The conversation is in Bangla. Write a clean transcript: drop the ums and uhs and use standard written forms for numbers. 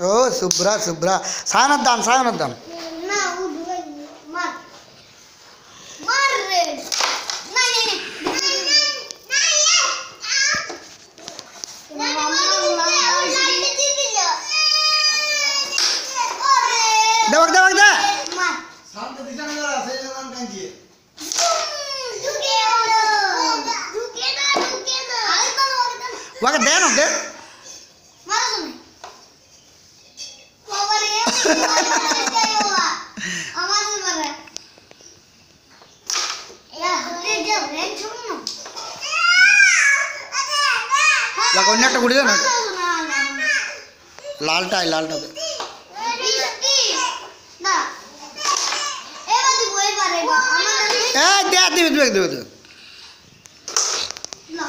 ও শুভ্রা শুভ্রা সায়নের দাম সায়নের দাম না মার মার রে না দেখ দেখ দে মার শান্ত দিশা না সেই নাম কাঁদিয়ে ওকে দে না দে অন্য একটা গুড়ি দে না লালটাই লালটা দে এই দে দিবি দিবি দিবি দিবি না